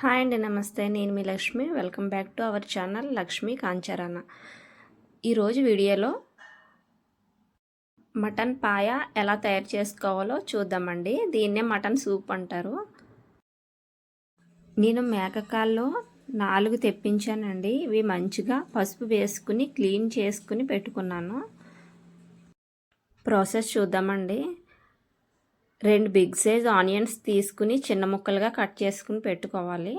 Hi అండి, నమస్తే. నేను మీ Lakshmi. Welcome back to our channel Lakshmi Kancharana. ఈరోజు వీడియోలో మటన్ పాయ ఎలా తయారు చేసుకోవాలో చూద్దామండి. దీన్నే మటన్ సూప్ అంటారు. నేను మేకకాల్లో 4 తెప్పించానండి. ఇవి మంచిగా పసుపు వేసుకుని క్లీన్ చేసుకుని పెట్టుకున్నాను. ప్రాసెస్ చూద్దామండి. 2 బిగ్ సైజ్ ఆనియన్స్ తీసుకుని చిన్న ముక్కలుగా కట్ చేసుకుని పెట్టుకోవాలి.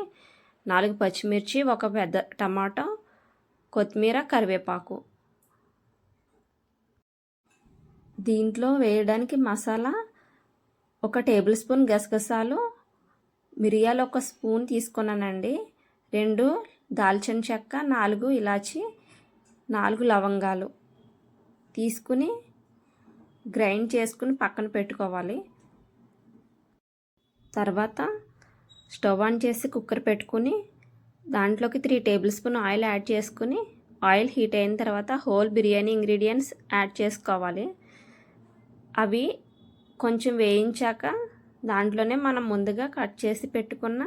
4 పచ్చిమిర్చి, 1 పెద్ద టమాటో, కొత్తిమీర, కరివేపాకు. దీంట్లో వేయడానికి మసాలా 1 టేబుల్ స్పూన్ గసగసాలు, మిరియాలు 1 స్పూన్ తీసుకున్నానండి. 2 దాల్చిన చెక్క, 4 ఇలాచి, 4 లవంగాలు తీసుకుని గ్రైండ్ చేసుకుని పక్కన పెట్టుకోవాలి. తర్వాత స్టవ్ ఆన్ చేసి కుక్కర్ పెట్టుకుని దాంట్లోకి 3 టేబుల్ స్పూన్ ఆయిల్ యాడ్ చేసుకుని ఆయిల్ హీట్ అయిన తర్వాత హోల్ బిర్యానీ ఇంగ్రీడియంట్స్ యాడ్ చేసుకోవాలి. అవి కొంచెం వేయించాక దాంట్లోనే మనం ముందుగా కట్ చేసి పెట్టుకున్న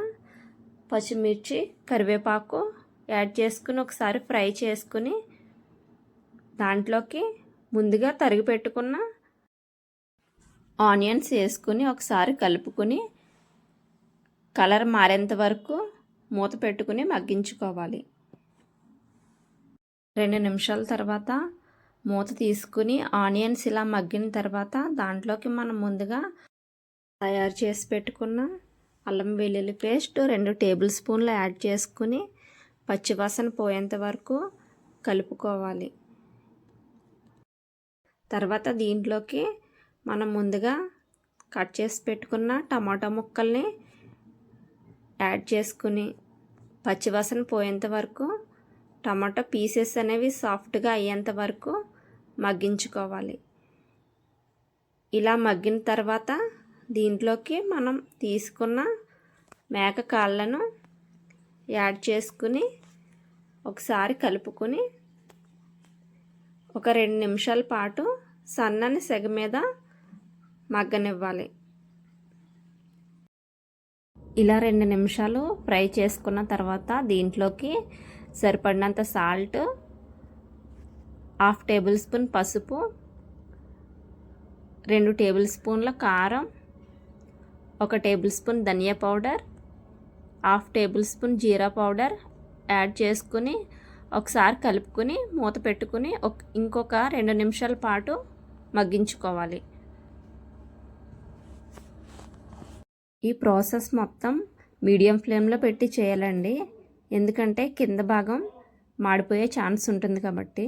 పచ్చిమిర్చి, కరివేపాకు యాడ్ చేసుకుని ఒకసారి ఫ్రై చేసుకుని దాంట్లోకి ముందుగా తరిగి పెట్టుకున్న ఆనియన్స్ వేసుకుని ఒకసారి కలుపుకుని కలర్ మారేంత వరకు మూత పెట్టుకుని మగ్గించుకోవాలి. 2 నిమిషాల తర్వాత మూత తీసుకుని ఆనియన్స్ ఇలా మగ్గిన తర్వాత దాంట్లోకి మనం ముందుగా తయారు చేసి పెట్టుకున్న అల్లం వెల్లుల్లి పేస్ట్ 2 టేబుల్ స్పూన్లు యాడ్ చేసుకుని పచ్చివాసన పోయేంత వరకు కలుపుకోవాలి. తర్వాత దీంట్లోకి మనం ముందుగా కట్ చేసి పెట్టుకున్న టమాటా ముక్కల్ని యాడ్ చేసుకుని పచ్చివాసన పోయేంత వరకు టమాటా పీసెస్ అనేవి సాఫ్ట్గా అయ్యేంత వరకు మగ్గించుకోవాలి. ఇలా మగ్గిన తర్వాత దీంట్లోకి మనం తీసుకున్న మేక కాళ్ళను యాడ్ చేసుకుని ఒకసారి కలుపుకొని ఒక 2 నిమిషాల పాటు సన్నని సెగ మీద మగ్గనివ్వాలి. ఇలా 2 నిమిషాలు ఫ్రై చేసుకున్న తర్వాత దీంట్లోకి సరిపడినంత సాల్ట్, 1/2 టేబుల్ స్పూన్ పసుపు, 2 టేబుల్ స్పూన్ల కారం, 1 టేబుల్ స్పూన్ ధనియా పౌడర్, 1/2 టేబుల్ స్పూన్ జీరా పౌడర్ యాడ్ చేసుకుని ఒకసారి కలుపుకొని మూత పెట్టుకుని ఇంకొక 2 నిమిషాల పాటు మగ్గించుకోవాలి. ఈ ప్రాసెస్ మొత్తం మీడియం ఫ్లేమ్లో పెట్టి చేయాలండి, ఎందుకంటే కింద భాగం మాడిపోయే ఛాన్స్ ఉంటుంది కాబట్టి.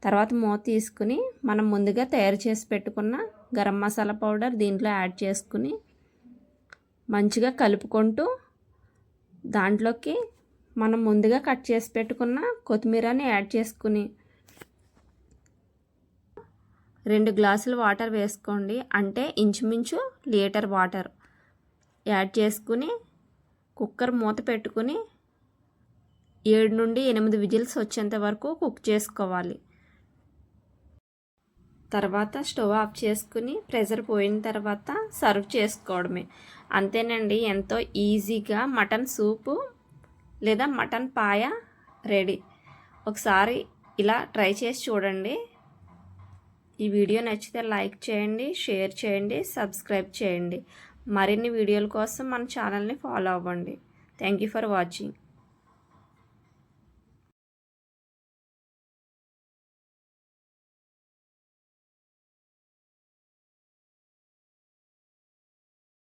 తర్వాత మూత తీసుకుని మనం ముందుగా తయారు చేసి పెట్టుకున్న గరం మసాలా పౌడర్ దీంట్లో యాడ్ చేసుకుని మంచిగా కలుపుకుంటూ దాంట్లోకి మనం ముందుగా కట్ చేసి పెట్టుకున్న కొత్తిమీరని యాడ్ చేసుకుని 2 గ్లాసులు వాటర్ వేసుకోండి, అంటే ఇంచుమించు లీటర్ వాటర్ యాడ్ చేసుకుని కుక్కర్ మూత పెట్టుకుని 7 నుండి 8 విజిల్స్ వచ్చేంత వరకు కుక్ చేసుకోవాలి. తర్వాత స్టవ్ ఆఫ్ చేసుకుని ప్రెషర్ పోయిన తర్వాత సర్వ్ చేసుకోవడమే. అంతేనండి, ఎంతో ఈజీగా మటన్ సూపు లేదా మటన్ పాయ రెడీ. ఒకసారి ఇలా ట్రై చేసి చూడండి. ఈ వీడియో నచ్చితే లైక్ చేయండి, షేర్ చేయండి, సబ్స్క్రైబ్ చేయండి. మరిన్ని వీడియోల కోసం మన ఛానల్ని ఫాలో అవ్వండి. Thank you for watching.